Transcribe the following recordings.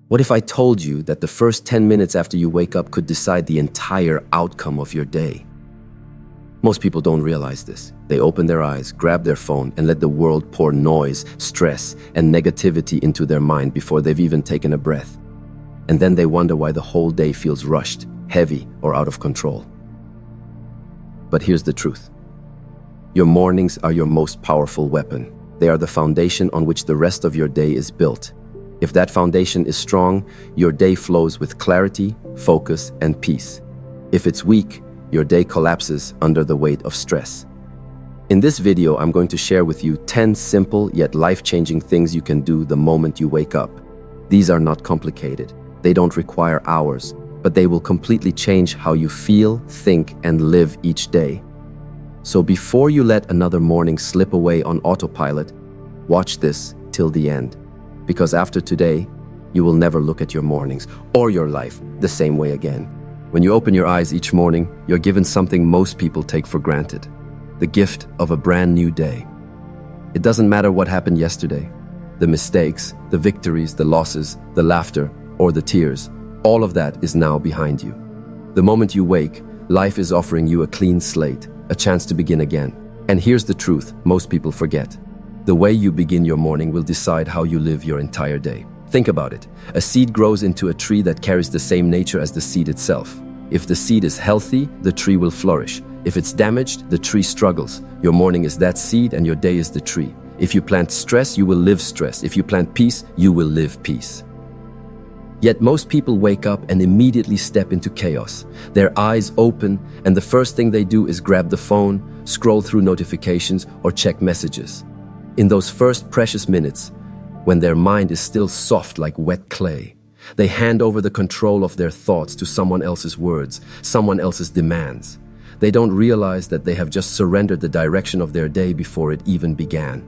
What if I told you that the first 10 minutes after you wake up could decide the entire outcome of your day? Most people don't realize this. They open their eyes, grab their phone, and let the world pour noise, stress, and negativity into their mind before they've even taken a breath. And then they wonder why the whole day feels rushed, heavy, or out of control. But here's the truth. Your mornings are your most powerful weapon. They are the foundation on which the rest of your day is built. If that foundation is strong, your day flows with clarity, focus, and peace. If it's weak, your day collapses under the weight of stress. In this video, I'm going to share with you 10 simple yet life-changing things you can do the moment you wake up. These are not complicated. They don't require hours, but they will completely change how you feel, think, and live each day. So before you let another morning slip away on autopilot, watch this till the end. Because after today, you will never look at your mornings or your life the same way again. When you open your eyes each morning, you're given something most people take for granted: the gift of a brand new day. It doesn't matter what happened yesterday. The mistakes, the victories, the losses, the laughter, or the tears, all of that is now behind you. The moment you wake, life is offering you a clean slate, a chance to begin again. And here's the truth most people forget. The way you begin your morning will decide how you live your entire day. Think about it. A seed grows into a tree that carries the same nature as the seed itself. If the seed is healthy, the tree will flourish. If it's damaged, the tree struggles. Your morning is that seed and your day is the tree. If you plant stress, you will live stress. If you plant peace, you will live peace. Yet most people wake up and immediately step into chaos. Their eyes open, and the first thing they do is grab the phone, scroll through notifications, or check messages. In those first precious minutes, when their mind is still soft like wet clay, they hand over the control of their thoughts to someone else's words, someone else's demands. They don't realize that they have just surrendered the direction of their day before it even began.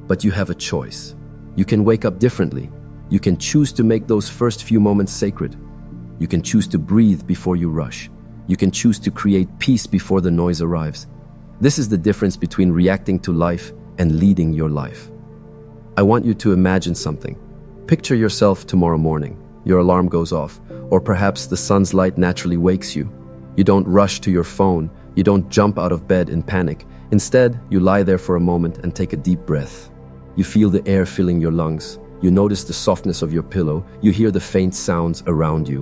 But you have a choice. You can wake up differently. You can choose to make those first few moments sacred. You can choose to breathe before you rush. You can choose to create peace before the noise arrives. This is the difference between reacting to life and leading your life. I want you to imagine something. Picture yourself tomorrow morning. Your alarm goes off, or perhaps the sun's light naturally wakes you. You don't rush to your phone. You don't jump out of bed in panic. Instead, you lie there for a moment and take a deep breath. You feel the air filling your lungs. You notice the softness of your pillow. You hear the faint sounds around you.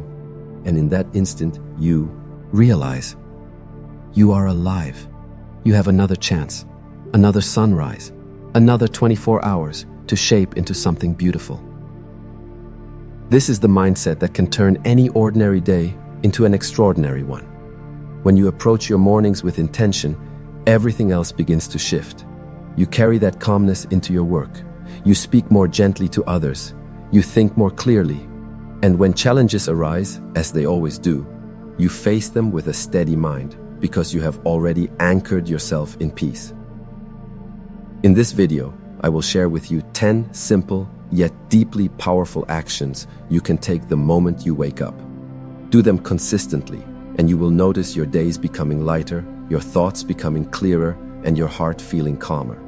And in that instant, you realize you are alive. You have another chance, another sunrise, another 24 hours to shape into something beautiful. This is the mindset that can turn any ordinary day into an extraordinary one. When you approach your mornings with intention, everything else begins to shift. You carry that calmness into your work. You speak more gently to others. You think more clearly. And when challenges arise, as they always do, you face them with a steady mind because you have already anchored yourself in peace. In this video, I will share with you 10 simple yet deeply powerful actions you can take the moment you wake up. Do them consistently, and you will notice your days becoming lighter, your thoughts becoming clearer, and your heart feeling calmer.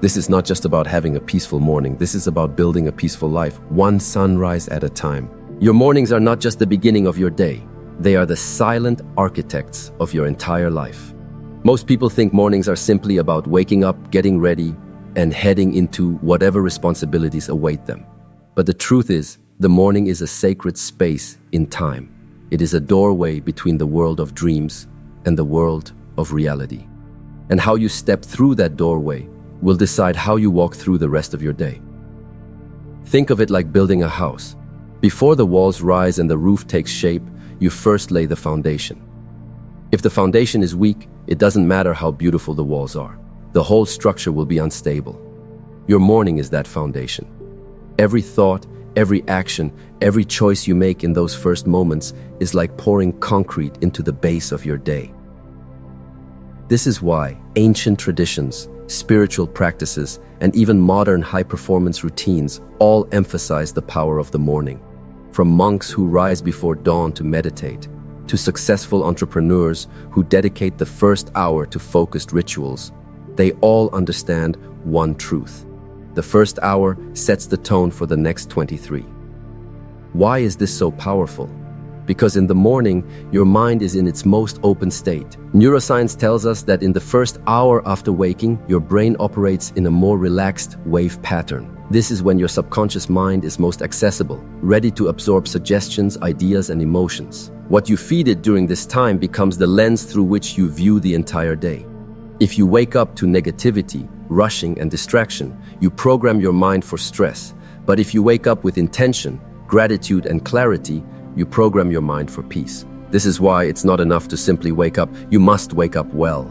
This is not just about having a peaceful morning. This is about building a peaceful life, one sunrise at a time. Your mornings are not just the beginning of your day. They are the silent architects of your entire life. Most people think mornings are simply about waking up, getting ready, and heading into whatever responsibilities await them. But the truth is, the morning is a sacred space in time. It is a doorway between the world of dreams and the world of reality. And how you step through that doorway will decide how you walk through the rest of your day. Think of it like building a house. Before the walls rise and the roof takes shape, you first lay the foundation. If the foundation is weak, it doesn't matter how beautiful the walls are. The whole structure will be unstable. Your morning is that foundation. Every thought, every action, every choice you make in those first moments is like pouring concrete into the base of your day. This is why ancient traditions, spiritual practices, and even modern high-performance routines all emphasize the power of the morning. From monks who rise before dawn to meditate, to successful entrepreneurs who dedicate the first hour to focused rituals, they all understand one truth. The first hour sets the tone for the next 23. Why is this so powerful? Because in the morning, your mind is in its most open state. Neuroscience tells us that in the first hour after waking, your brain operates in a more relaxed wave pattern. This is when your subconscious mind is most accessible, ready to absorb suggestions, ideas, and emotions. What you feed it during this time becomes the lens through which you view the entire day. If you wake up to negativity, rushing, and distraction, you program your mind for stress. But if you wake up with intention, gratitude, and clarity, you program your mind for peace. This is why it's not enough to simply wake up. You must wake up well.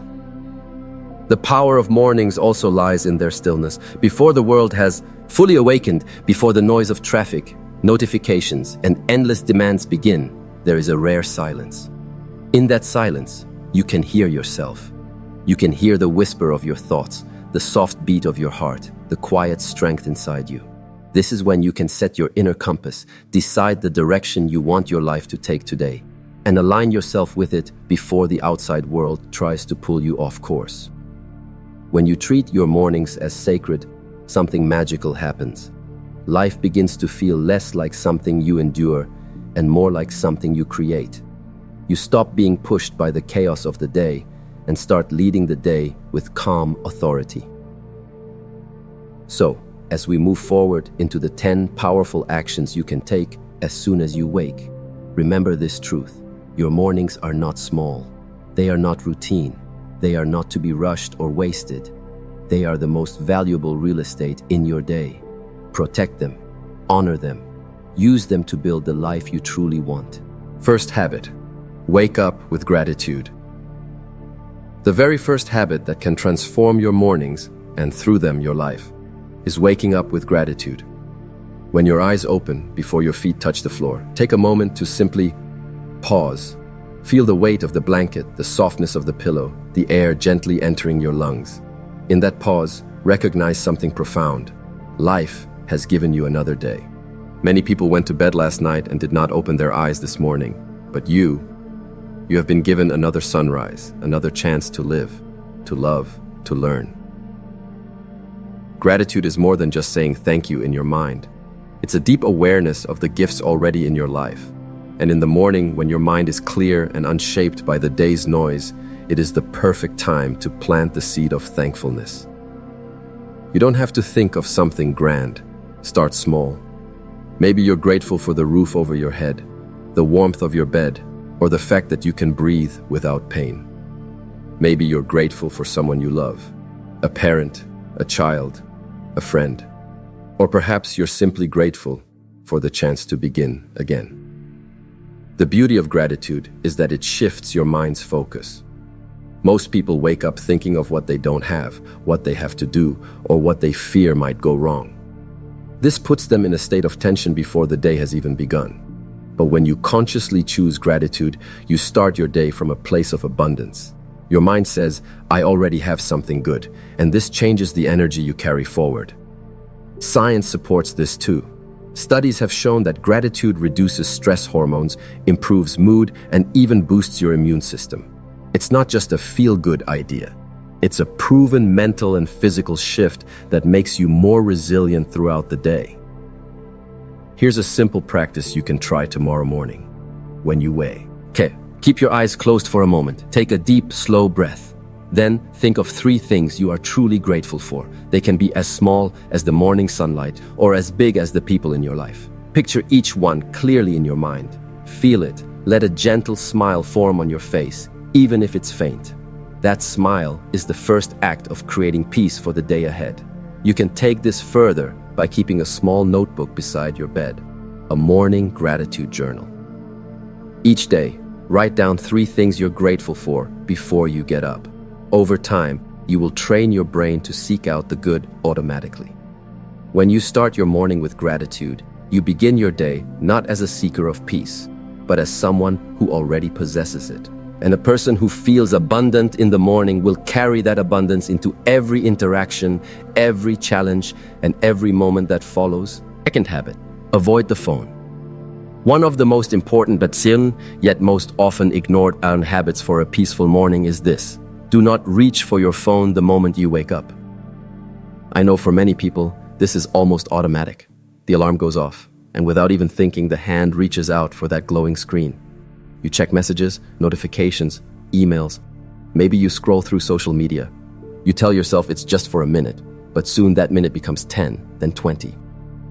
The power of mornings also lies in their stillness. Before the world has fully awakened, before the noise of traffic, notifications, and endless demands begin, there is a rare silence. In that silence, you can hear yourself. You can hear the whisper of your thoughts, the soft beat of your heart, the quiet strength inside you. This is when you can set your inner compass, decide the direction you want your life to take today, and align yourself with it before the outside world tries to pull you off course. When you treat your mornings as sacred, something magical happens. Life begins to feel less like something you endure and more like something you create. You stop being pushed by the chaos of the day and start leading the day with calm authority. So, as we move forward into the 10 powerful actions you can take as soon as you wake, remember this truth. Your mornings are not small. They are not routine. They are not to be rushed or wasted. They are the most valuable real estate in your day. Protect them. Honor them. Use them to build the life you truly want. First habit: wake up with gratitude. The very first habit that can transform your mornings, and through them your life, is waking up with gratitude. When your eyes open before your feet touch the floor, take a moment to simply pause. Feel the weight of the blanket, the softness of the pillow, the air gently entering your lungs. In that pause, recognize something profound. Life has given you another day. Many people went to bed last night and did not open their eyes this morning, but you have been given another sunrise, another chance to live, to love, to learn. Gratitude is more than just saying thank you in your mind. It's a deep awareness of the gifts already in your life. And in the morning, when your mind is clear and unshaped by the day's noise, it is the perfect time to plant the seed of thankfulness. You don't have to think of something grand. Start small. Maybe you're grateful for the roof over your head, the warmth of your bed, or the fact that you can breathe without pain. Maybe you're grateful for someone you love, a parent, a child, a friend. Or perhaps you're simply grateful for the chance to begin again. The beauty of gratitude is that it shifts your mind's focus. Most people wake up thinking of what they don't have, what they have to do, or what they fear might go wrong. This puts them in a state of tension before the day has even begun. But when you consciously choose gratitude, you start your day from a place of abundance. Your mind says, I already have something good, and this changes the energy you carry forward. Science supports this too. Studies have shown that gratitude reduces stress hormones, improves mood, and even boosts your immune system. It's not just a feel-good idea. It's a proven mental and physical shift that makes you more resilient throughout the day. Here's a simple practice you can try tomorrow morning when you wake. Okay, keep your eyes closed for a moment. Take a deep, slow breath. Then think of 3 things you are truly grateful for. They can be as small as the morning sunlight or as big as the people in your life. Picture each one clearly in your mind. Feel it. Let a gentle smile form on your face, even if it's faint. That smile is the first act of creating peace for the day ahead. You can take this further by keeping a small notebook beside your bed, a morning gratitude journal. Each day, write down 3 things you're grateful for before you get up. Over time, you will train your brain to seek out the good automatically. When you start your morning with gratitude, you begin your day not as a seeker of peace, but as someone who already possesses it. And a person who feels abundant in the morning will carry that abundance into every interaction, every challenge, and every moment that follows. Second habit: avoid the phone. One of the most important but yet most often ignored habits for a peaceful morning is this: do not reach for your phone the moment you wake up. I know for many people, this is almost automatic. The alarm goes off. and without even thinking, the hand reaches out for that glowing screen. You check messages, notifications, emails. Maybe you scroll through social media. You tell yourself it's just for a minute, but soon that minute becomes 10, then 20.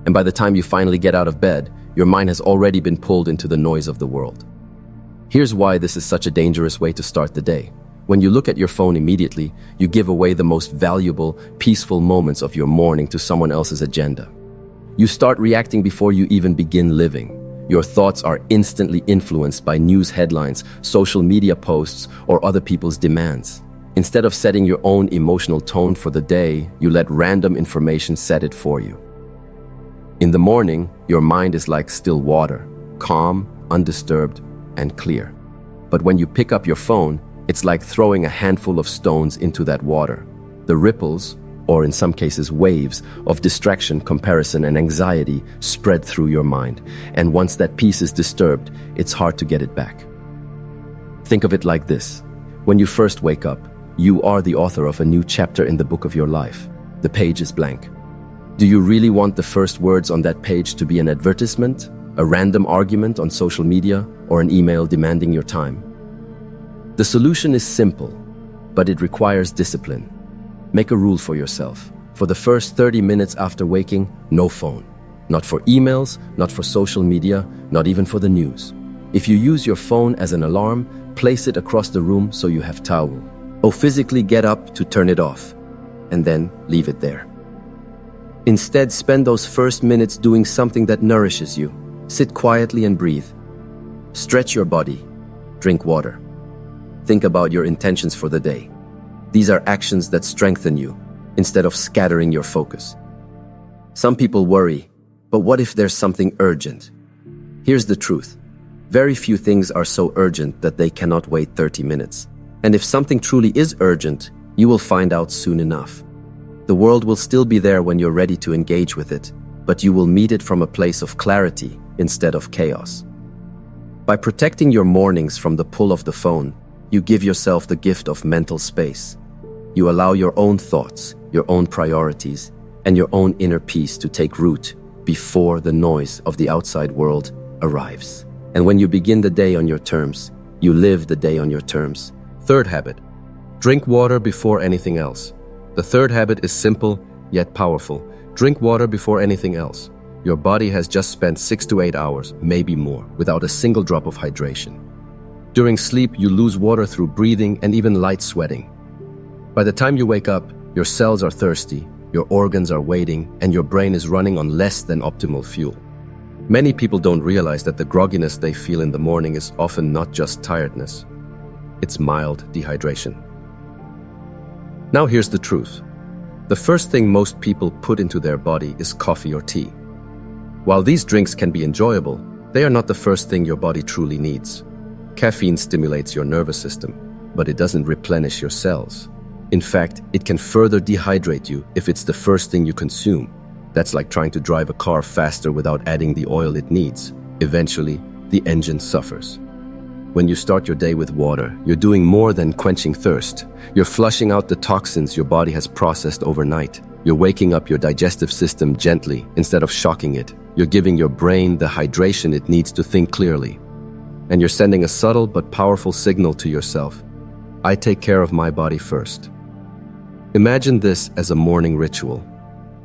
And by the time you finally get out of bed, your mind has already been pulled into the noise of the world. Here's why this is such a dangerous way to start the day. When you look at your phone immediately, you give away the most valuable, peaceful moments of your morning to someone else's agenda. You start reacting before you even begin living. Your thoughts are instantly influenced by news headlines, social media posts, or other people's demands. Instead of setting your own emotional tone for the day, you let random information set it for you. In the morning, your mind is like still water, calm, undisturbed, and clear. But when you pick up your phone, it's like throwing a handful of stones into that water. The ripples, or in some cases waves, of distraction, comparison, and anxiety spread through your mind. And once that peace is disturbed, it's hard to get it back. Think of it like this. When you first wake up, you are the author of a new chapter in the book of your life. The page is blank. Do you really want the first words on that page to be an advertisement, a random argument on social media, or an email demanding your time? The solution is simple, but it requires discipline. Make a rule for yourself. For the first 30 minutes after waking, no phone. Not for emails, not for social media, not even for the news. If you use your phone as an alarm, place it across the room so you have towel. Or physically get up to turn it off, and then leave it there. Instead, spend those first minutes doing something that nourishes you. Sit quietly and breathe. Stretch your body. Drink water. Think about your intentions for the day. These are actions that strengthen you, instead of scattering your focus. Some people worry, but what if there's something urgent? Here's the truth. Very few things are so urgent that they cannot wait 30 minutes. And if something truly is urgent, you will find out soon enough. The world will still be there when you're ready to engage with it, but you will meet it from a place of clarity instead of chaos. By protecting your mornings from the pull of the phone, you give yourself the gift of mental space. You allow your own thoughts, your own priorities, and your own inner peace to take root before the noise of the outside world arrives. And when you begin the day on your terms, you live the day on your terms. Third habit, drink water before anything else. The third habit is simple yet powerful. Drink water before anything else. Your body has just spent 6 to 8 hours, maybe more, without a single drop of hydration. During sleep, you lose water through breathing and even light sweating. By the time you wake up, your cells are thirsty, your organs are waiting, and your brain is running on less than optimal fuel. Many people don't realize that the grogginess they feel in the morning is often not just tiredness. It's mild dehydration. Now here's the truth. The first thing most people put into their body is coffee or tea. While these drinks can be enjoyable, they are not the first thing your body truly needs. Caffeine stimulates your nervous system, but it doesn't replenish your cells. In fact, it can further dehydrate you if it's the first thing you consume. That's like trying to drive a car faster without adding the oil it needs. Eventually, the engine suffers. When you start your day with water, you're doing more than quenching thirst. You're flushing out the toxins your body has processed overnight. You're waking up your digestive system gently instead of shocking it. You're giving your brain the hydration it needs to think clearly. And you're sending a subtle but powerful signal to yourself. I take care of my body first. Imagine this as a morning ritual.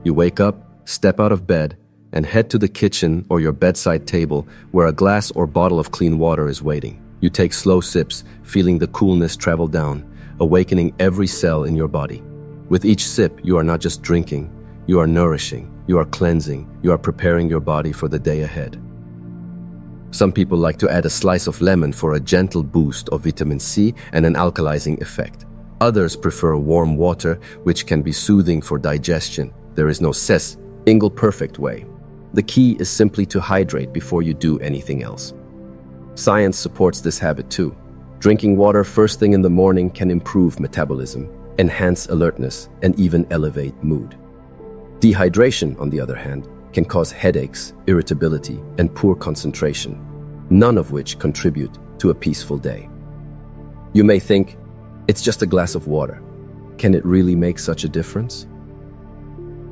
You wake up, step out of bed, and head to the kitchen or your bedside table where a glass or bottle of clean water is waiting. You take slow sips, feeling the coolness travel down, awakening every cell in your body. With each sip, you are not just drinking, you are nourishing, you are cleansing, you are preparing your body for the day ahead. Some people like to add a slice of lemon for a gentle boost of vitamin C and an alkalizing effect. Others prefer warm water, which can be soothing for digestion. There is no single perfect way. The key is simply to hydrate before you do anything else. Science supports this habit too. Drinking water first thing in the morning can improve metabolism, enhance alertness, and even elevate mood. Dehydration, on the other hand, can cause headaches, irritability, and poor concentration, none of which contribute to a peaceful day. You may think, it's just a glass of water. Can it really make such a difference?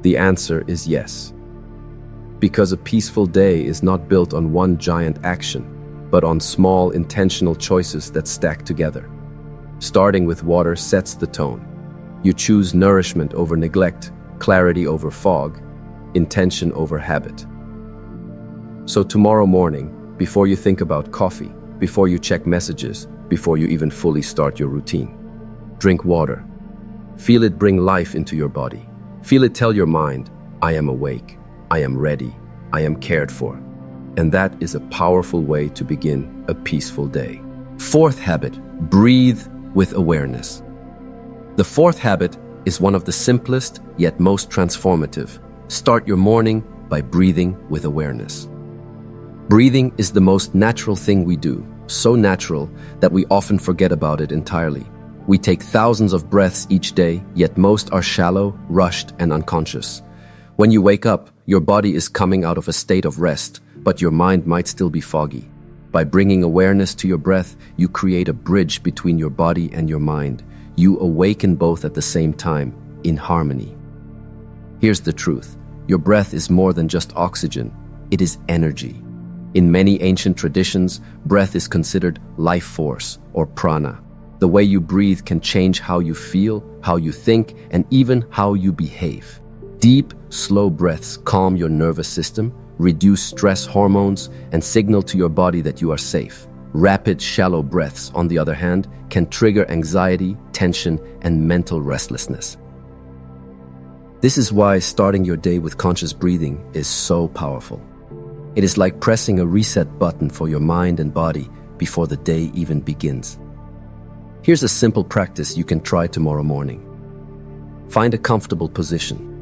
The answer is yes. Because a peaceful day is not built on one giant action, but on small intentional choices that stack together. Starting with water sets the tone. You choose nourishment over neglect, clarity over fog, intention over habit. So tomorrow morning, before you think about coffee, before you check messages, before you even fully start your routine, drink water. Feel it bring life into your body. Feel it tell your mind, I am awake, I am ready, I am cared for. And that is a powerful way to begin a peaceful day. Fourth habit, breathe with awareness. The fourth habit is one of the simplest yet most transformative. Start your morning by breathing with awareness. Breathing is the most natural thing we do, so natural that we often forget about it entirely. We take thousands of breaths each day, yet most are shallow, rushed, and unconscious. When you wake up, your body is coming out of a state of rest, but your mind might still be foggy. By bringing awareness to your breath, you create a bridge between your body and your mind. You awaken both at the same time, in harmony. Here's the truth. Your breath is more than just oxygen. It is energy. In many ancient traditions, breath is considered life force or prana. The way you breathe can change how you feel, how you think, and even how you behave. Deep, slow breaths calm your nervous system, reduce stress hormones, and signal to your body that you are safe. Rapid, shallow breaths, on the other hand, can trigger anxiety, tension, and mental restlessness. This is why starting your day with conscious breathing is so powerful. It is like pressing a reset button for your mind and body before the day even begins. Here's a simple practice you can try tomorrow morning. Find a comfortable position.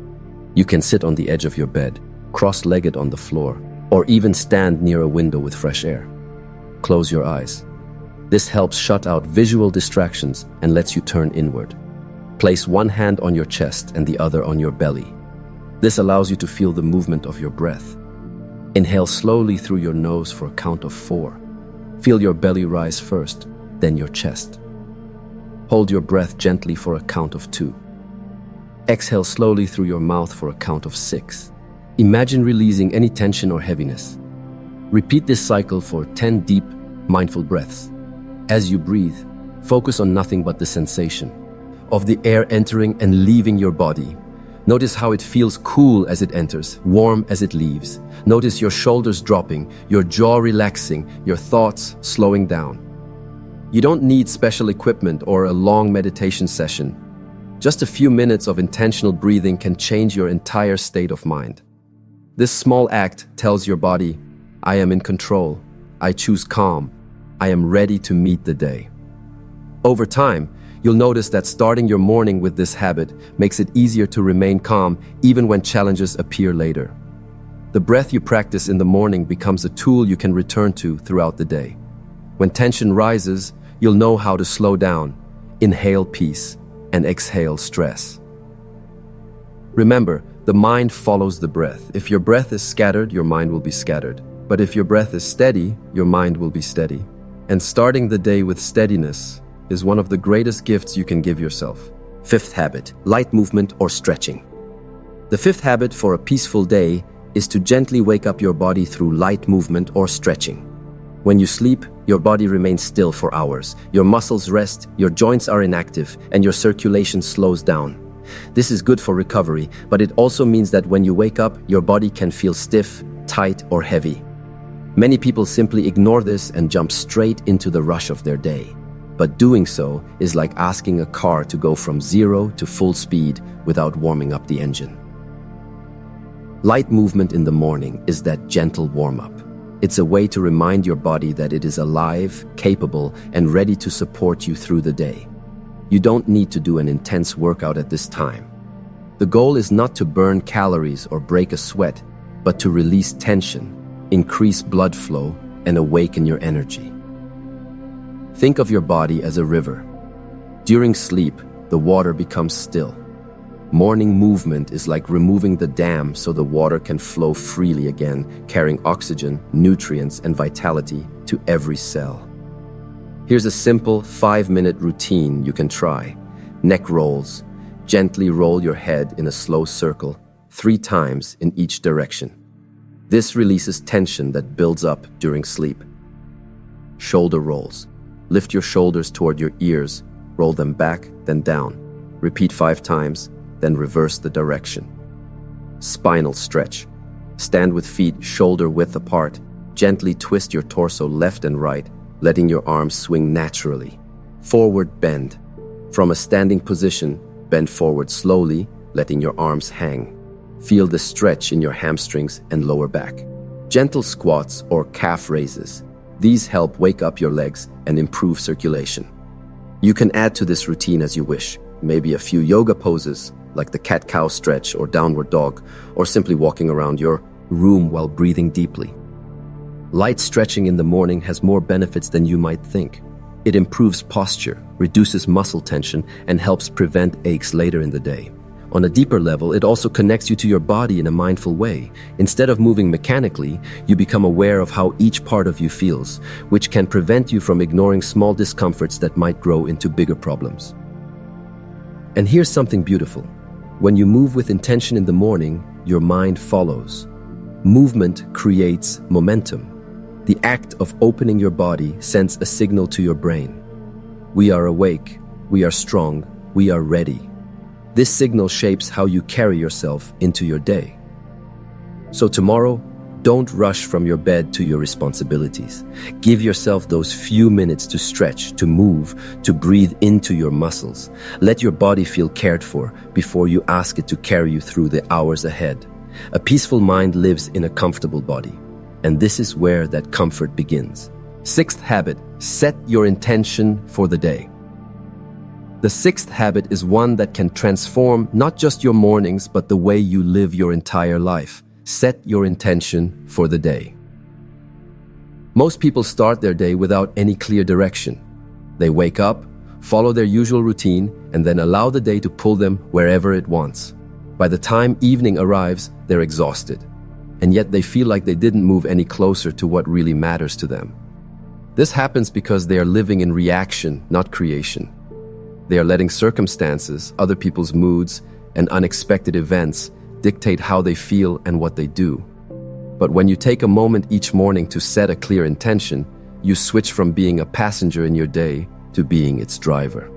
You can sit on the edge of your bed, cross-legged on the floor, or even stand near a window with fresh air. Close your eyes. This helps shut out visual distractions and lets you turn inward. Place one hand on your chest and the other on your belly. This allows you to feel the movement of your breath. Inhale slowly through your nose for a count of 4. Feel your belly rise first, then your chest. Hold your breath gently for a count of 2. Exhale slowly through your mouth for a count of 6. Imagine releasing any tension or heaviness. Repeat this cycle for 10 deep, mindful breaths. As you breathe, focus on nothing but the sensation of the air entering and leaving your body. Notice how it feels cool as it enters, warm as it leaves. Notice your shoulders dropping, your jaw relaxing, your thoughts slowing down. You don't need special equipment or a long meditation session. Just a few minutes of intentional breathing can change your entire state of mind. This small act tells your body, I am in control, I choose calm, I am ready to meet the day. Over time, you'll notice that starting your morning with this habit makes it easier to remain calm even when challenges appear later. The breath you practice in the morning becomes a tool you can return to throughout the day. When tension rises, you'll know how to slow down, inhale peace, and exhale stress. Remember, the mind follows the breath. If your breath is scattered, your mind will be scattered. But if your breath is steady, your mind will be steady. And starting the day with steadiness is one of the greatest gifts you can give yourself. Fifth habit, light movement or stretching. The fifth habit for a peaceful day is to gently wake up your body through light movement or stretching. When you sleep, your body remains still for hours. Your muscles rest, your joints are inactive, and your circulation slows down. This is good for recovery, but it also means that when you wake up, your body can feel stiff, tight, or heavy. Many people simply ignore this and jump straight into the rush of their day. But doing so is like asking a car to go from 0 to full speed without warming up the engine. Light movement in the morning is that gentle warm-up. It's a way to remind your body that it is alive, capable, and ready to support you through the day. You don't need to do an intense workout at this time. The goal is not to burn calories or break a sweat, but to release tension, increase blood flow, and awaken your energy. Think of your body as a river. During sleep, the water becomes still. Morning movement is like removing the dam so the water can flow freely again, carrying oxygen, nutrients, and vitality to every cell. Here's a simple 5-minute routine you can try. Neck rolls. Gently roll your head in a slow circle 3 times in each direction. This releases tension that builds up during sleep. Shoulder rolls. Lift your shoulders toward your ears, roll them back, then down. Repeat 5 times, then reverse the direction. Spinal stretch. Stand with feet shoulder width apart. Gently twist your torso left and right, letting your arms swing naturally. Forward bend. From a standing position, bend forward slowly, letting your arms hang. Feel the stretch in your hamstrings and lower back. Gentle squats or calf raises. These help wake up your legs and improve circulation. You can add to this routine as you wish. Maybe a few yoga poses, like the cat-cow stretch or downward dog, or simply walking around your room while breathing deeply. Light stretching in the morning has more benefits than you might think. It improves posture, reduces muscle tension, and helps prevent aches later in the day. On a deeper level, it also connects you to your body in a mindful way. Instead of moving mechanically, you become aware of how each part of you feels, which can prevent you from ignoring small discomforts that might grow into bigger problems. And here's something beautiful. When you move with intention in the morning, your mind follows. Movement creates momentum. The act of opening your body sends a signal to your brain. We are awake, we are strong, we are ready. This signal shapes how you carry yourself into your day. So tomorrow, don't rush from your bed to your responsibilities. Give yourself those few minutes to stretch, to move, to breathe into your muscles. Let your body feel cared for before you ask it to carry you through the hours ahead. A peaceful mind lives in a comfortable body. And this is where that comfort begins. 6th habit, set your intention for the day. The 6th habit is one that can transform not just your mornings, but the way you live your entire life. Set your intention for the day. Most people start their day without any clear direction. They wake up, follow their usual routine, and then allow the day to pull them wherever it wants. By the time evening arrives, they're exhausted. And yet they feel like they didn't move any closer to what really matters to them. This happens because they are living in reaction, not creation. They are letting circumstances, other people's moods, and unexpected events dictate how they feel and what they do. But when you take a moment each morning to set a clear intention, you switch from being a passenger in your day to being its driver.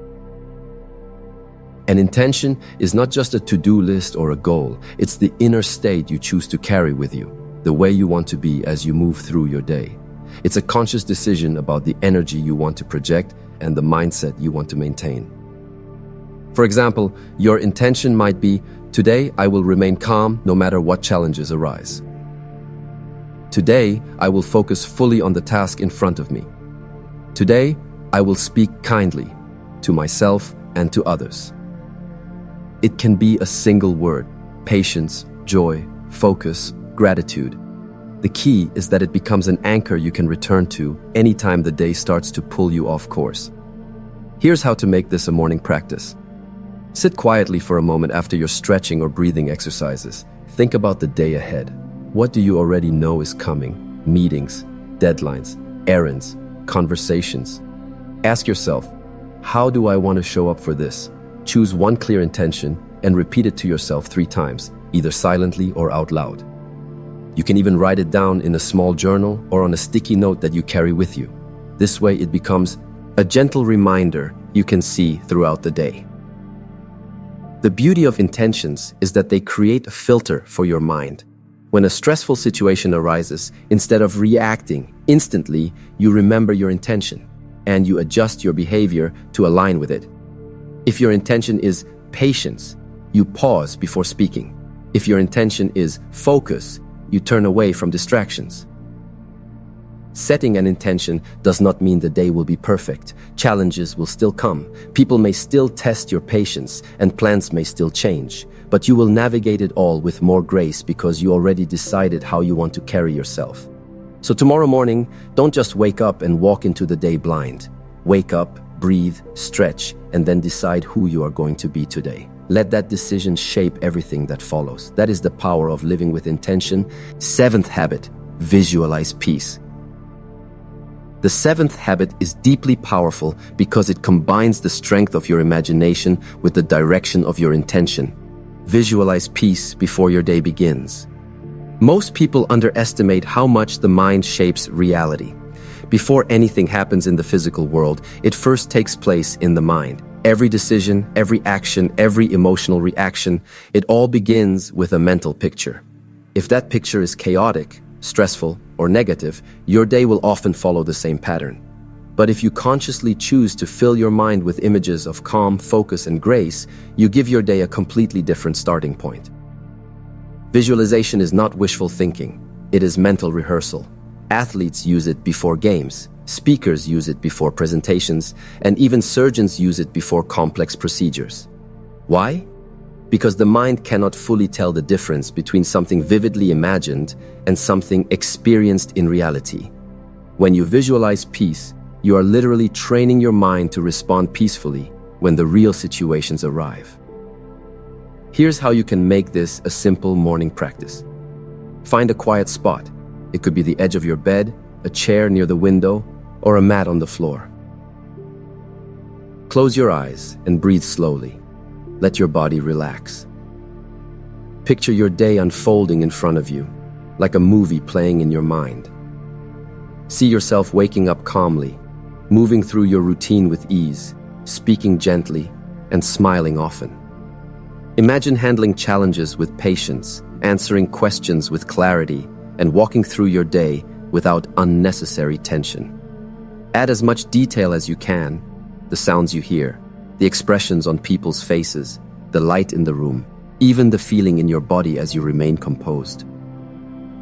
An intention is not just a to-do list or a goal. It's the inner state you choose to carry with you, the way you want to be as you move through your day. It's a conscious decision about the energy you want to project and the mindset you want to maintain. For example, your intention might be, today I will remain calm no matter what challenges arise. Today, I will focus fully on the task in front of me. Today, I will speak kindly to myself and to others. It can be a single word: patience, joy, focus, gratitude. The key is that it becomes an anchor you can return to anytime the day starts to pull you off course. Here's how to make this a morning practice. Sit quietly for a moment after your stretching or breathing exercises. Think about the day ahead. What do you already know is coming? Meetings, deadlines, errands, conversations. Ask yourself, how do I want to show up for this? Choose one clear intention and repeat it to yourself 3 times, either silently or out loud. You can even write it down in a small journal or on a sticky note that you carry with you. This way it becomes a gentle reminder you can see throughout the day. The beauty of intentions is that they create a filter for your mind. When a stressful situation arises, instead of reacting instantly, you remember your intention and you adjust your behavior to align with it. If your intention is patience, you pause before speaking. If your intention is focus, you turn away from distractions. Setting an intention does not mean the day will be perfect. Challenges will still come. People may still test your patience, and plans may still change. But you will navigate it all with more grace because you already decided how you want to carry yourself. So tomorrow morning, don't just wake up and walk into the day blind. Wake up, breathe, stretch, and then decide who you are going to be today. Let that decision shape everything that follows. That is the power of living with intention. 7th habit, visualize peace. The 7th habit is deeply powerful because it combines the strength of your imagination with the direction of your intention. Visualize peace before your day begins. Most people underestimate how much the mind shapes reality. Before anything happens in the physical world, it first takes place in the mind. Every decision, every action, every emotional reaction, it all begins with a mental picture. If that picture is chaotic, stressful, or negative, your day will often follow the same pattern. But if you consciously choose to fill your mind with images of calm, focus, and grace, you give your day a completely different starting point. Visualization is not wishful thinking. It is mental rehearsal. Athletes use it before games, speakers use it before presentations, and even surgeons use it before complex procedures. Why? Because the mind cannot fully tell the difference between something vividly imagined and something experienced in reality. When you visualize peace, you are literally training your mind to respond peacefully when the real situations arrive. Here's how you can make this a simple morning practice. Find a quiet spot. It could be the edge of your bed, a chair near the window, or a mat on the floor. Close your eyes and breathe slowly. Let your body relax. Picture your day unfolding in front of you, like a movie playing in your mind. See yourself waking up calmly, moving through your routine with ease, speaking gently, and smiling often. Imagine handling challenges with patience, answering questions with clarity, and walking through your day without unnecessary tension. Add as much detail as you can, the sounds you hear, the expressions on people's faces, the light in the room, even the feeling in your body as you remain composed.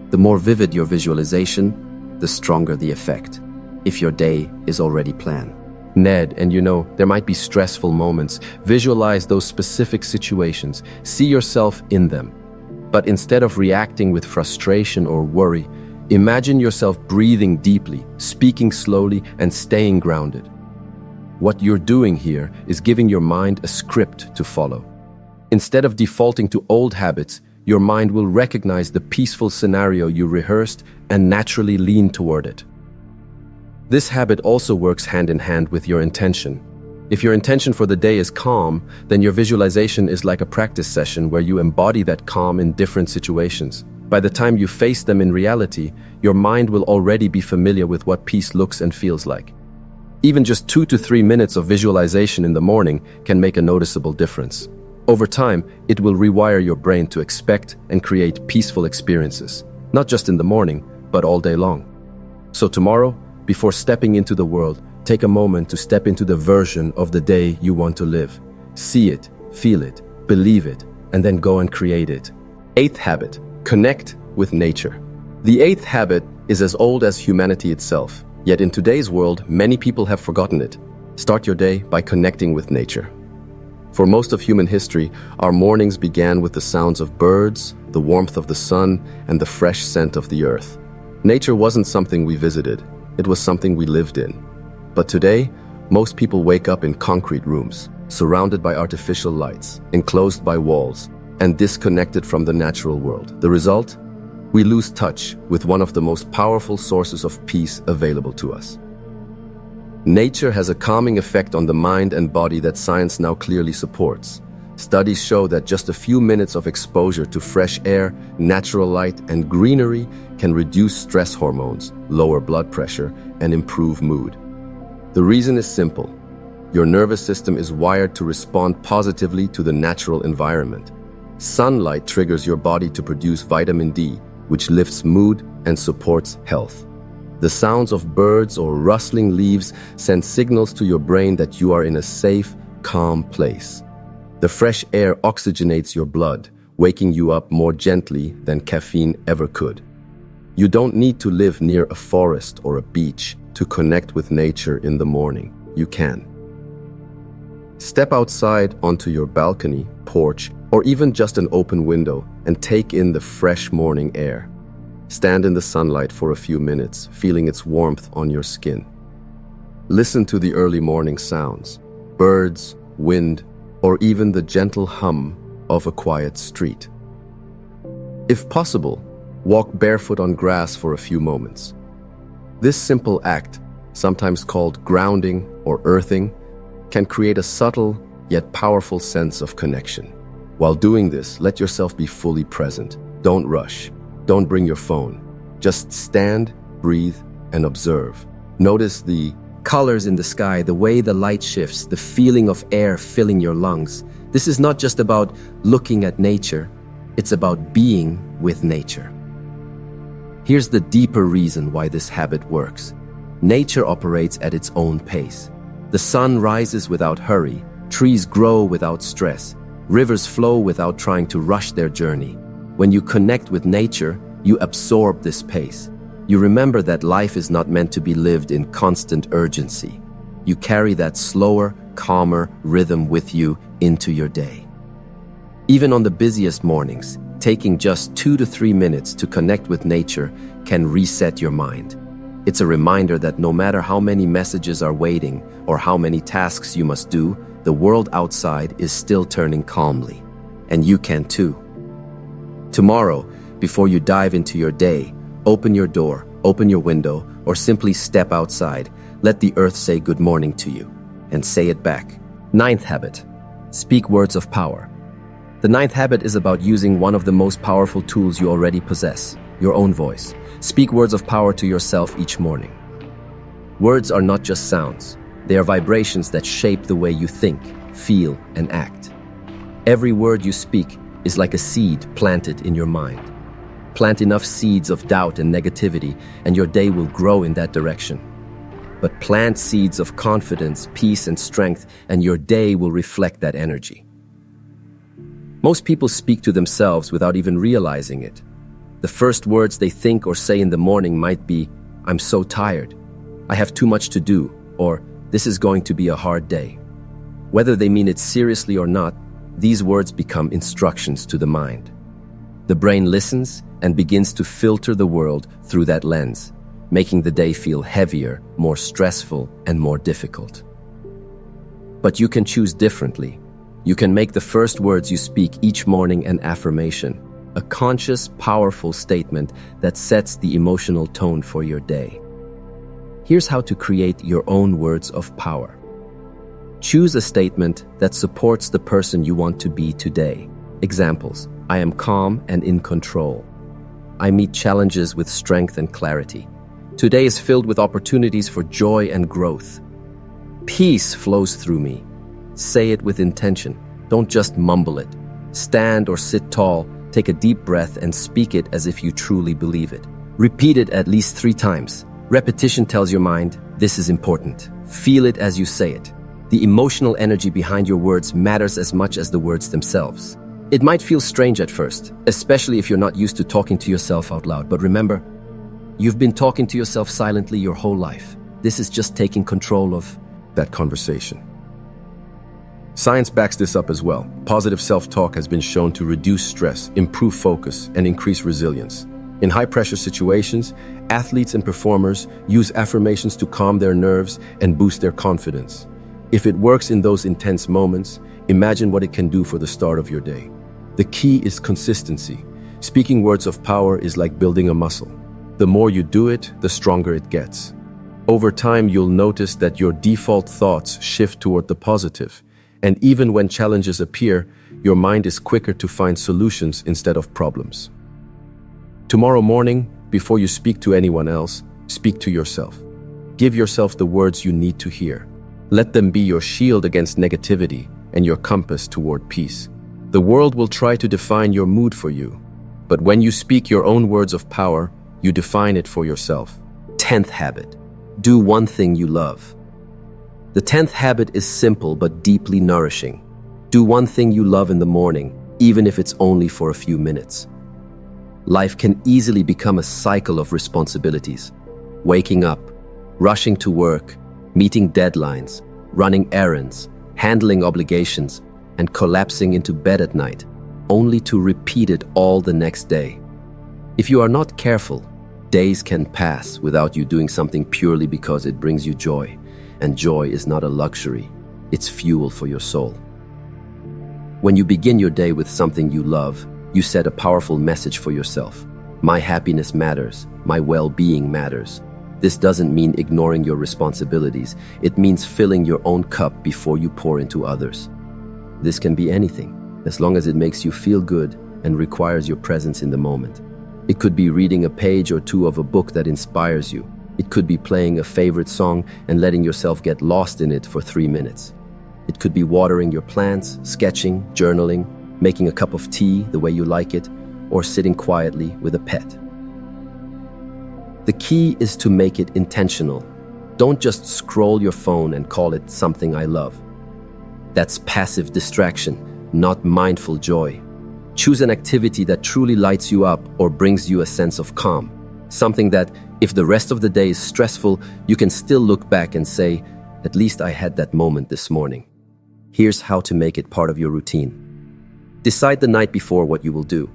The more vivid your visualization, the stronger the effect, if your day is already planned. Ned, and there might be stressful moments. Visualize those specific situations. See yourself in them. But instead of reacting with frustration or worry, imagine yourself breathing deeply, speaking slowly, and staying grounded. What you're doing here is giving your mind a script to follow. Instead of defaulting to old habits, your mind will recognize the peaceful scenario you rehearsed and naturally lean toward it. This habit also works hand in hand with your intention. If your intention for the day is calm, then your visualization is like a practice session where you embody that calm in different situations. By the time you face them in reality, your mind will already be familiar with what peace looks and feels like. Even just 2 to 3 minutes of visualization in the morning can make a noticeable difference. Over time, it will rewire your brain to expect and create peaceful experiences, not just in the morning, but all day long. So tomorrow, before stepping into the world, take a moment to step into the version of the day you want to live. See it, feel it, believe it, and then go and create it. 8th habit, connect with nature. The 8th habit is as old as humanity itself, yet in today's world, many people have forgotten it. Start your day by connecting with nature. For most of human history, our mornings began with the sounds of birds, the warmth of the sun, and the fresh scent of the earth. Nature wasn't something we visited, it was something we lived in. But today, most people wake up in concrete rooms, surrounded by artificial lights, enclosed by walls, and disconnected from the natural world. The result? We lose touch with one of the most powerful sources of peace available to us. Nature has a calming effect on the mind and body that science now clearly supports. Studies show that just a few minutes of exposure to fresh air, natural light, and greenery can reduce stress hormones, lower blood pressure, and improve mood. The reason is simple. Your nervous system is wired to respond positively to the natural environment. Sunlight triggers your body to produce vitamin D, which lifts mood and supports health. The sounds of birds or rustling leaves send signals to your brain that you are in a safe, calm place. The fresh air oxygenates your blood, waking you up more gently than caffeine ever could. You don't need to live near a forest or a beach to connect with nature in the morning. You can. Step outside onto your balcony, porch, or even just an open window and take in the fresh morning air. Stand in the sunlight for a few minutes, feeling its warmth on your skin. Listen to the early morning sounds, birds, wind, or even the gentle hum of a quiet street. If possible, walk barefoot on grass for a few moments. This simple act, sometimes called grounding or earthing, can create a subtle yet powerful sense of connection. While doing this, let yourself be fully present. Don't rush. Don't bring your phone. Just stand, breathe, and observe. Notice the Colors in the sky, the way the light shifts, the feeling of air filling your lungs. This is not just about looking at nature, it's about being with nature. Here's the deeper reason why this habit works. Nature operates at its own pace. The sun rises without hurry, trees grow without stress, rivers flow without trying to rush their journey. When you connect with nature, you absorb this pace. You remember that life is not meant to be lived in constant urgency. You carry that slower, calmer rhythm with you into your day. Even on the busiest mornings, taking just 2 to 3 minutes to connect with nature can reset your mind. It's a reminder that no matter how many messages are waiting or how many tasks you must do, the world outside is still turning calmly. And you can too. Tomorrow, before you dive into your day, open your door, open your window, or simply step outside. Let the earth say good morning to you, and say it back. 9th habit. Speak words of power. The 9th habit is about using one of the most powerful tools you already possess, your own voice. Speak words of power to yourself each morning. Words are not just sounds. They are vibrations that shape the way you think, feel, and act. Every word you speak is like a seed planted in your mind. Plant enough seeds of doubt and negativity, and your day will grow in that direction. But plant seeds of confidence, peace, and strength, and your day will reflect that energy. Most people speak to themselves without even realizing it. The first words they think or say in the morning might be, "I'm so tired," "I have too much to do," or "This is going to be a hard day." Whether they mean it seriously or not, these words become instructions to the mind. The brain listens and begins to filter the world through that lens, making the day feel heavier, more stressful, and more difficult. But you can choose differently. You can make the first words you speak each morning an affirmation, a conscious, powerful statement that sets the emotional tone for your day. Here's how to create your own words of power. Choose a statement that supports the person you want to be today. Examples: I am calm and in control. I meet challenges with strength and clarity. Today is filled with opportunities for joy and growth. Peace flows through me. Say it with intention. Don't just mumble it. Stand or sit tall, take a deep breath, and speak it as if you truly believe it. Repeat it at least 3 times. Repetition tells your mind, this is important. Feel it as you say it. The emotional energy behind your words matters as much as the words themselves. It might feel strange at first, especially if you're not used to talking to yourself out loud. But remember, you've been talking to yourself silently your whole life. This is just taking control of that conversation. Science backs this up as well. Positive self-talk has been shown to reduce stress, improve focus, and increase resilience. In high-pressure situations, athletes and performers use affirmations to calm their nerves and boost their confidence. If it works in those intense moments, imagine what it can do for the start of your day. The key is consistency. Speaking words of power is like building a muscle. The more you do it, the stronger it gets. Over time, you'll notice that your default thoughts shift toward the positive. And even when challenges appear, your mind is quicker to find solutions instead of problems. Tomorrow morning, before you speak to anyone else, speak to yourself. Give yourself the words you need to hear. Let them be your shield against negativity and your compass toward peace. The world will try to define your mood for you, but when you speak your own words of power, you define it for yourself. 10th habit. Do one thing you love. The 10th habit is simple but deeply nourishing. Do one thing you love in the morning, even if it's only for a few minutes. Life can easily become a cycle of responsibilities. Waking up, rushing to work, meeting deadlines, running errands, handling obligations, and collapsing into bed at night, only to repeat it all the next day. If you are not careful, days can pass without you doing something purely because it brings you joy. And joy is not a luxury, it's fuel for your soul. When you begin your day with something you love, you set a powerful message for yourself. My happiness matters, my well-being matters. This doesn't mean ignoring your responsibilities. It means filling your own cup before you pour into others. This can be anything, as long as it makes you feel good and requires your presence in the moment. It could be reading a page or two of a book that inspires you. It could be playing a favorite song and letting yourself get lost in it for 3 minutes. It could be watering your plants, sketching, journaling, making a cup of tea the way you like it, or sitting quietly with a pet. The key is to make it intentional. Don't just scroll your phone and call it something I love. That's passive distraction, not mindful joy. Choose an activity that truly lights you up or brings you a sense of calm. Something that, if the rest of the day is stressful, you can still look back and say, at least I had that moment this morning. Here's how to make it part of your routine. Decide the night before what you will do.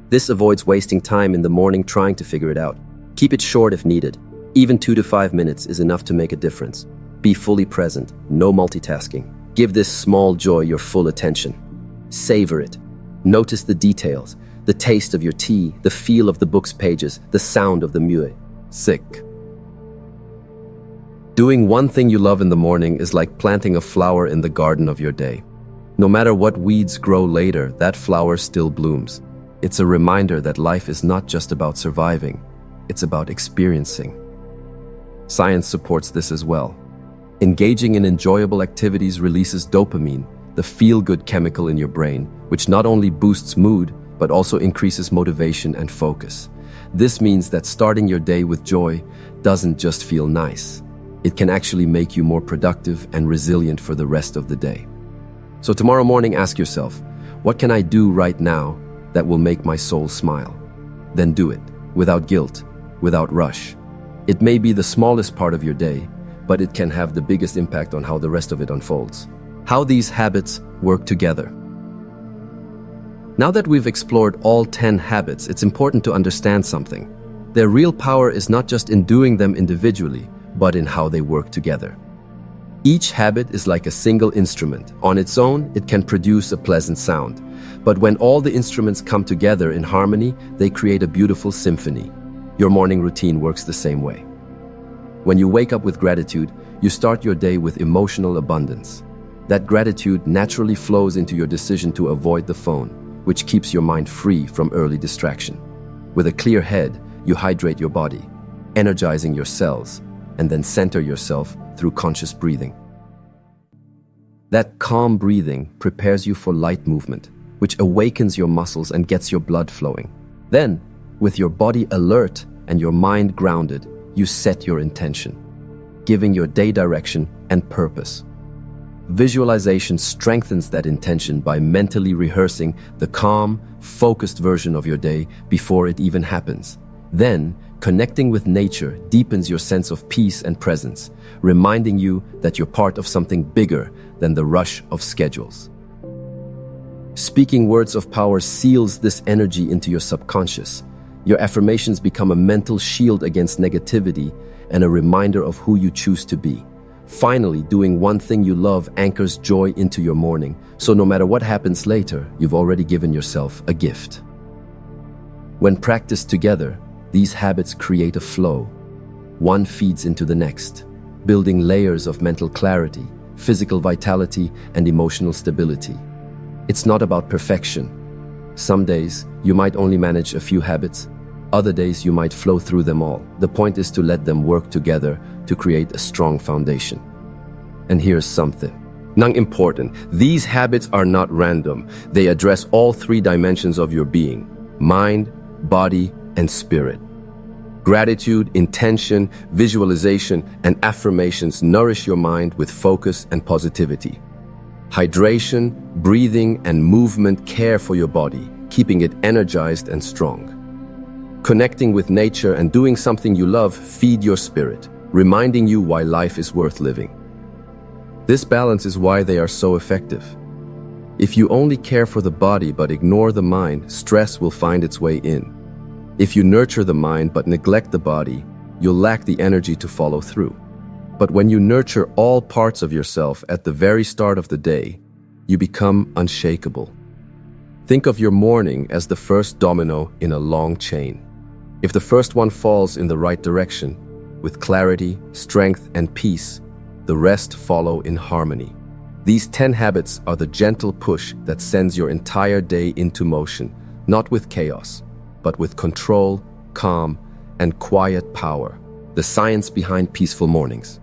This avoids wasting time in the morning trying to figure it out. Keep it short if needed. Even 2 to 5 minutes is enough to make a difference. Be fully present, no multitasking. Give this small joy your full attention. Savor it. Notice the details, the taste of your tea, the feel of the book's pages, the sound of the music. Doing one thing you love in the morning is like planting a flower in the garden of your day. No matter what weeds grow later, that flower still blooms. It's a reminder that life is not just about surviving, it's about experiencing. Science supports this as well. Engaging in enjoyable activities releases dopamine, the feel-good chemical in your brain, which not only boosts mood, but also increases motivation and focus. This means that starting your day with joy doesn't just feel nice. It can actually make you more productive and resilient for the rest of the day. So tomorrow morning, ask yourself, what can I do right now that will make my soul smile? Then do it, without guilt, without rush. It may be the smallest part of your day, but it can have the biggest impact on how the rest of it unfolds. How these habits work together. Now that we've explored all 10 habits, it's important to understand something. Their real power is not just in doing them individually, but in how they work together. Each habit is like a single instrument. On its own, it can produce a pleasant sound. But when all the instruments come together in harmony, they create a beautiful symphony. Your morning routine works the same way. When you wake up with gratitude, you start your day with emotional abundance. That gratitude naturally flows into your decision to avoid the phone, which keeps your mind free from early distraction. With a clear head, you hydrate your body, energizing your cells, and then center yourself through conscious breathing. That calm breathing prepares you for light movement, which awakens your muscles and gets your blood flowing. Then, with your body alert and your mind grounded, you set your intention, giving your day direction and purpose. Visualization strengthens that intention by mentally rehearsing the calm, focused version of your day before it even happens. Then, connecting with nature deepens your sense of peace and presence, reminding you that you're part of something bigger than the rush of schedules. Speaking words of power seals this energy into your subconscious. Your affirmations become a mental shield against negativity and a reminder of who you choose to be. Finally, doing one thing you love anchors joy into your morning, so no matter what happens later, you've already given yourself a gift. When practiced together, these habits create a flow. One feeds into the next, building layers of mental clarity, physical vitality, and emotional stability. It's not about perfection. Some days, you might only manage a few habits. Other days, you might flow through them all. The point is to let them work together to create a strong foundation. And here's something important. These habits are not random. They address all 3 dimensions of your being: mind, body, and spirit. Gratitude, intention, visualization, and affirmations nourish your mind with focus and positivity. Hydration, breathing, and movement care for your body, keeping it energized and strong. Connecting with nature and doing something you love feed your spirit, reminding you why life is worth living. This balance is why they are so effective. If you only care for the body but ignore the mind, stress will find its way in. If you nurture the mind but neglect the body, you'll lack the energy to follow through. But when you nurture all parts of yourself at the very start of the day, you become unshakable. Think of your morning as the first domino in a long chain. If the first one falls in the right direction, with clarity, strength, and peace, the rest follow in harmony. These 10 habits are the gentle push that sends your entire day into motion, not with chaos, but with control, calm, and quiet power. The science behind peaceful mornings.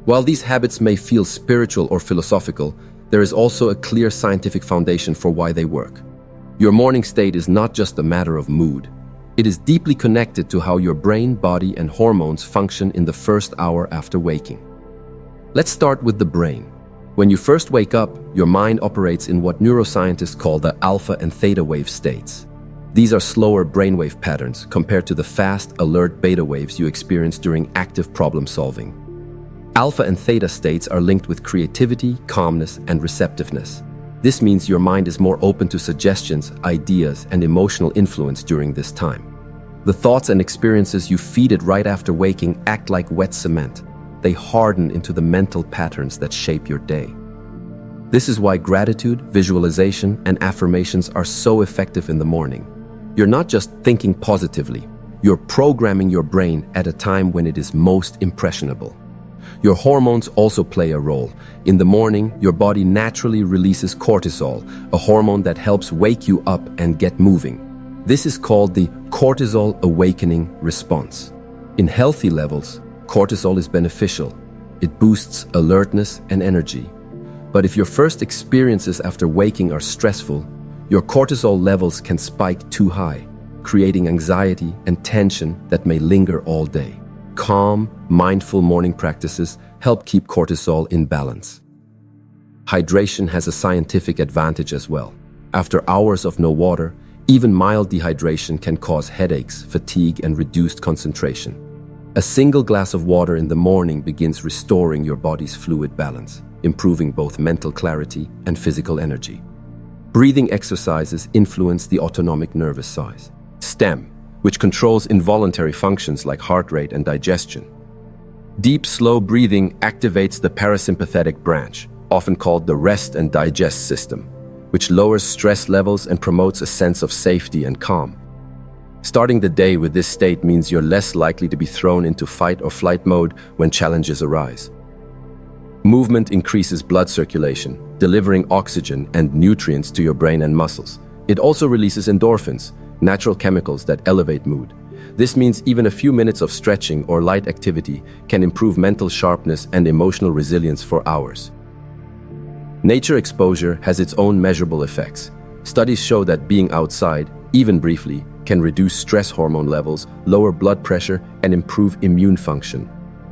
While these habits may feel spiritual or philosophical, there is also a clear scientific foundation for why they work. Your morning state is not just a matter of mood. It is deeply connected to how your brain, body, and hormones function in the first hour after waking. Let's start with the brain. When you first wake up, your mind operates in what neuroscientists call the alpha and theta wave states. These are slower brainwave patterns compared to the fast, alert beta waves you experience during active problem solving. Alpha and theta states are linked with creativity, calmness, and receptiveness. This means your mind is more open to suggestions, ideas, and emotional influence during this time. The thoughts and experiences you feed it right after waking act like wet cement. They harden into the mental patterns that shape your day. This is why gratitude, visualization, and affirmations are so effective in the morning. You're not just thinking positively, you're programming your brain at a time when it is most impressionable. Your hormones also play a role. In the morning, your body naturally releases cortisol, a hormone that helps wake you up and get moving. This is called the cortisol awakening response. In healthy levels, cortisol is beneficial. It boosts alertness and energy. But if your first experiences after waking are stressful, your cortisol levels can spike too high, creating anxiety and tension that may linger all day. Calm, mindful morning practices help keep cortisol in balance. Hydration has a scientific advantage as well. After hours of no water, even mild dehydration can cause headaches, fatigue, and reduced concentration. A single glass of water in the morning begins restoring your body's fluid balance, improving both mental clarity and physical energy. Breathing exercises influence the autonomic nervous system, which controls involuntary functions like heart rate and digestion. Deep, slow breathing activates the parasympathetic branch, often called the rest and digest system, which lowers stress levels and promotes a sense of safety and calm. Starting the day with this state means you're less likely to be thrown into fight or flight mode when challenges arise. Movement increases blood circulation, delivering oxygen and nutrients to your brain and muscles. It also releases endorphins, natural chemicals that elevate mood. This means even a few minutes of stretching or light activity can improve mental sharpness and emotional resilience for hours. Nature exposure has its own measurable effects. Studies show that being outside, even briefly, can reduce stress hormone levels, lower blood pressure, and improve immune function.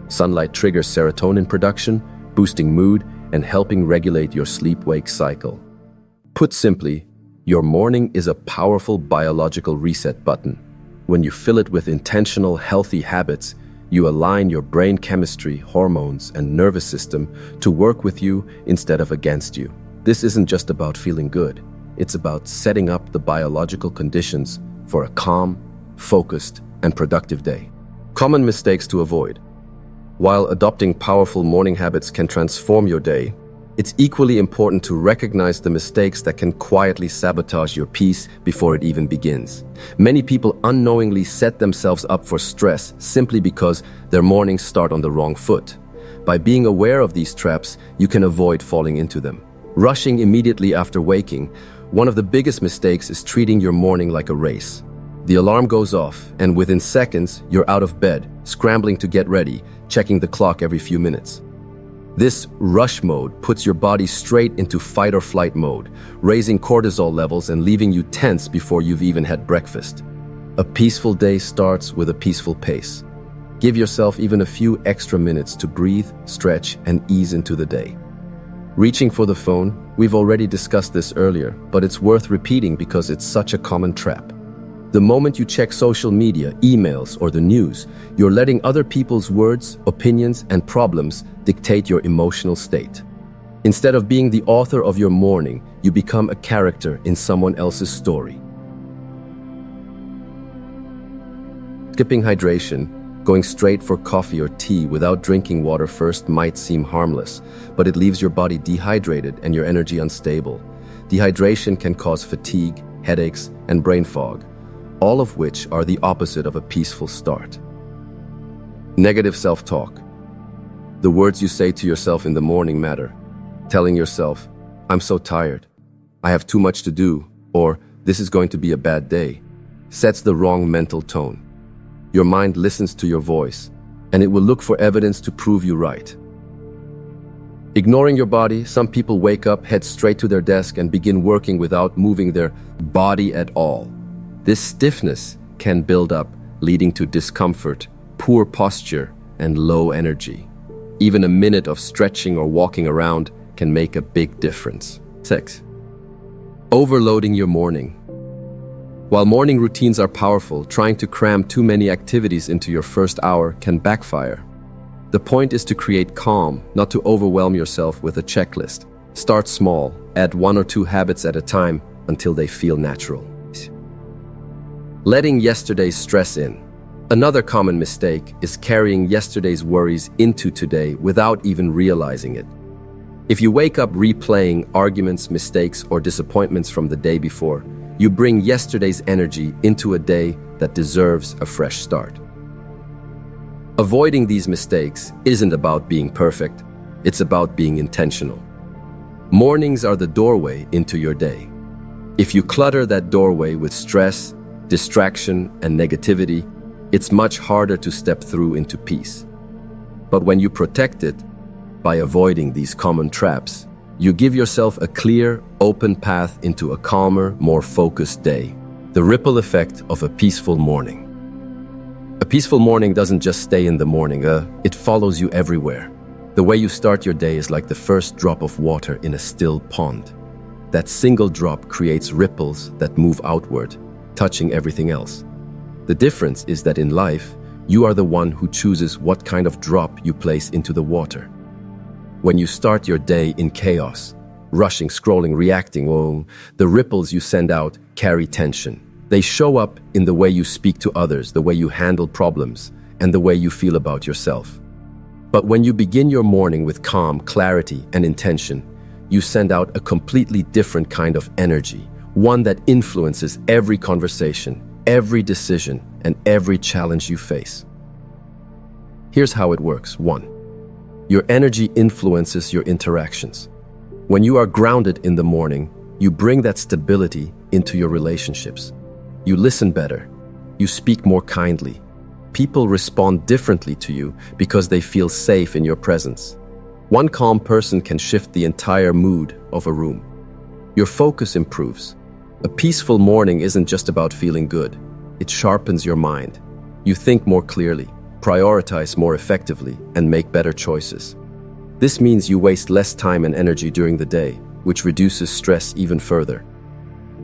Sunlight triggers serotonin production, boosting mood and helping regulate your sleep-wake cycle. Put simply, your morning is a powerful biological reset button. When you fill it with intentional, healthy habits, you align your brain chemistry, hormones, and nervous system to work with you instead of against you. This isn't just about feeling good. It's about setting up the biological conditions for a calm, focused, and productive day. Common mistakes to avoid. While adopting powerful morning habits can transform your day, it's equally important to recognize the mistakes that can quietly sabotage your peace before it even begins. Many people unknowingly set themselves up for stress simply because their mornings start on the wrong foot. By being aware of these traps, you can avoid falling into them. Rushing immediately after waking, one of the biggest mistakes is treating your morning like a race. The alarm goes off, and within seconds, you're out of bed, scrambling to get ready, checking the clock every few minutes. This rush mode puts your body straight into fight or flight mode, raising cortisol levels and leaving you tense before you've even had breakfast. A peaceful day starts with a peaceful pace. Give yourself even a few extra minutes to breathe, stretch, and ease into the day. Reaching for the phone, we've already discussed this earlier, but it's worth repeating because it's such a common trap. The moment you check social media, emails, or the news, you're letting other people's words, opinions, and problems dictate your emotional state. Instead of being the author of your morning, you become a character in someone else's story. Skipping hydration, going straight for coffee or tea without drinking water first might seem harmless, but it leaves your body dehydrated and your energy unstable. Dehydration can cause fatigue, headaches, and brain fog, all of which are the opposite of a peaceful start. Negative self-talk. The words you say to yourself in the morning matter. Telling yourself, "I'm so tired," "I have too much to do," or "this is going to be a bad day," sets the wrong mental tone. Your mind listens to your voice, and it will look for evidence to prove you right. Ignoring your body, some people wake up, head straight to their desk, and begin working without moving their body at all. This stiffness can build up, leading to discomfort, poor posture, and low energy. Even a minute of stretching or walking around can make a big difference. 6. Overloading your morning. While morning routines are powerful, trying to cram too many activities into your first hour can backfire. The point is to create calm, not to overwhelm yourself with a checklist. Start small, add 1 or 2 habits at a time until they feel natural. Letting yesterday's stress in. Another common mistake is carrying yesterday's worries into today without even realizing it. If you wake up replaying arguments, mistakes, or disappointments from the day before, you bring yesterday's energy into a day that deserves a fresh start. Avoiding these mistakes isn't about being perfect, it's about being intentional. Mornings are the doorway into your day. If you clutter that doorway with stress, distraction, and negativity, it's much harder to step through into peace. But when you protect it, by avoiding these common traps, you give yourself a clear, open path into a calmer, more focused day. The ripple effect of a peaceful morning. A peaceful morning doesn't just stay in the morning, it follows you everywhere. The way you start your day is like the first drop of water in a still pond. That single drop creates ripples that move outward, touching everything else. The difference is that in life, you are the one who chooses what kind of drop you place into the water. When you start your day in chaos, rushing, scrolling, reacting, the ripples you send out carry tension. They show up in the way you speak to others, the way you handle problems, and the way you feel about yourself. But when you begin your morning with calm, clarity, and intention, you send out a completely different kind of energy, one that influences every conversation, every decision, and every challenge you face. Here's how it works. 1. Your energy influences your interactions. When you are grounded in the morning, you bring that stability into your relationships. You listen better. You speak more kindly. People respond differently to you because they feel safe in your presence. One calm person can shift the entire mood of a room. Your focus improves. A peaceful morning isn't just about feeling good. It sharpens your mind. You think more clearly, prioritize more effectively, and make better choices. This means you waste less time and energy during the day, which reduces stress even further.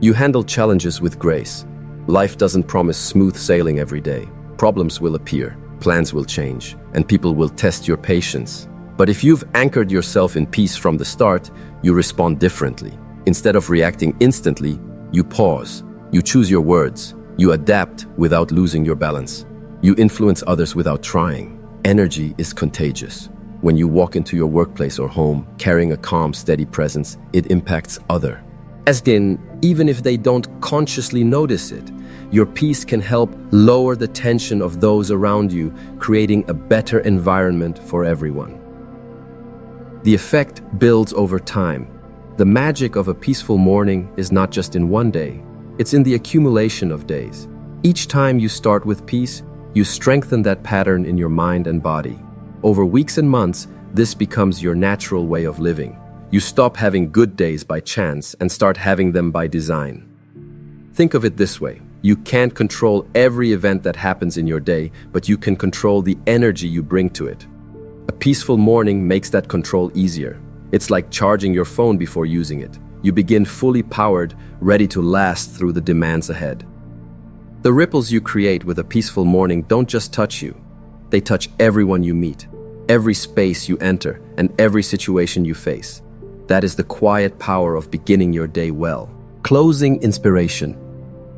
You handle challenges with grace. Life doesn't promise smooth sailing every day. Problems will appear, plans will change, and people will test your patience. But if you've anchored yourself in peace from the start, you respond differently. Instead of reacting instantly, you pause, you choose your words, you adapt without losing your balance. You influence others without trying. Energy is contagious. When you walk into your workplace or home, carrying a calm, steady presence, it impacts others. As in, even if they don't consciously notice it, your peace can help lower the tension of those around you, creating a better environment for everyone. The effect builds over time. The magic of a peaceful morning is not just in one day, it's in the accumulation of days. Each time you start with peace, you strengthen that pattern in your mind and body. Over weeks and months, this becomes your natural way of living. You stop having good days by chance and start having them by design. Think of it this way. You can't control every event that happens in your day, but you can control the energy you bring to it. A peaceful morning makes that control easier. It's like charging your phone before using it. You begin fully powered, ready to last through the demands ahead. The ripples you create with a peaceful morning don't just touch you. They touch everyone you meet, every space you enter, and every situation you face. That is the quiet power of beginning your day well. Closing inspiration.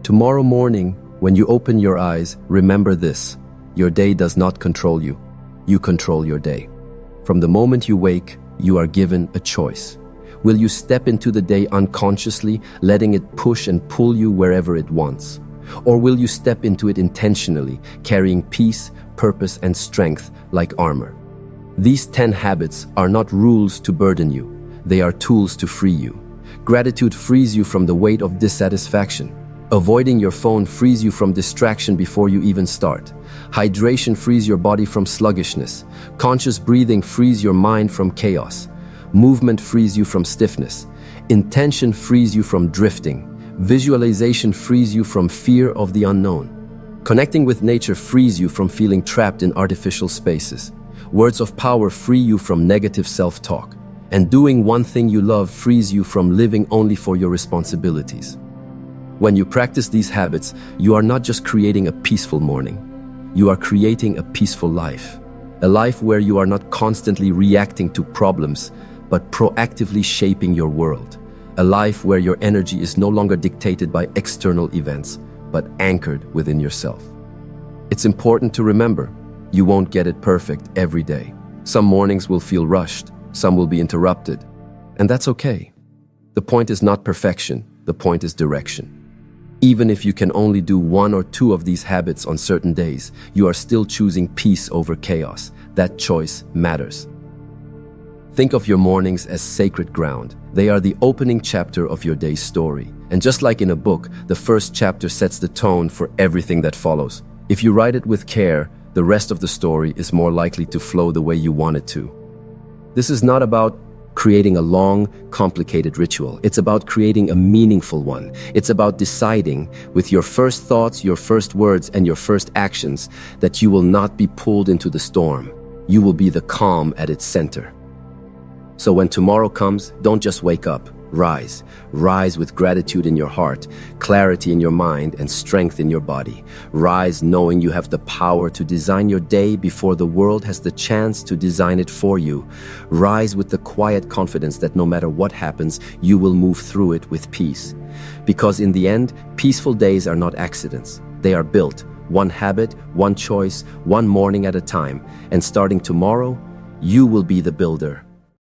Tomorrow morning, when you open your eyes, remember this. Your day does not control you. You control your day. From the moment you wake, you are given a choice. Will you step into the day unconsciously, letting it push and pull you wherever it wants? Or will you step into it intentionally, carrying peace, purpose, and strength like armor? These 10 habits are not rules to burden you. They are tools to free you. Gratitude frees you from the weight of dissatisfaction. Avoiding your phone frees you from distraction before you even start. Hydration frees your body from sluggishness. Conscious breathing frees your mind from chaos. Movement frees you from stiffness. Intention frees you from drifting. Visualization frees you from fear of the unknown. Connecting with nature frees you from feeling trapped in artificial spaces. Words of power free you from negative self-talk. And doing one thing you love frees you from living only for your responsibilities. When you practice these habits, you are not just creating a peaceful morning. You are creating a peaceful life. A life where you are not constantly reacting to problems, but proactively shaping your world. A life where your energy is no longer dictated by external events, but anchored within yourself. It's important to remember, you won't get it perfect every day. Some mornings will feel rushed, some will be interrupted, and that's okay. The point is not perfection, the point is direction. Even if you can only do one or two of these habits on certain days, you are still choosing peace over chaos. That choice matters. Think of your mornings as sacred ground. They are the opening chapter of your day's story. And just like in a book, the first chapter sets the tone for everything that follows. If you write it with care, the rest of the story is more likely to flow the way you want it to. This is not about creating a long, complicated ritual. It's about creating a meaningful one. It's about deciding, with your first thoughts, your first words, and your first actions, that you will not be pulled into the storm. You will be the calm at its center. So when tomorrow comes, don't just wake up. Rise. Rise with gratitude in your heart, clarity in your mind, and strength in your body. Rise knowing you have the power to design your day before the world has the chance to design it for you. Rise with the quiet confidence that no matter what happens, you will move through it with peace. Because in the end, peaceful days are not accidents. They are built, one habit, one choice, one morning at a time. And starting tomorrow, you will be the builder.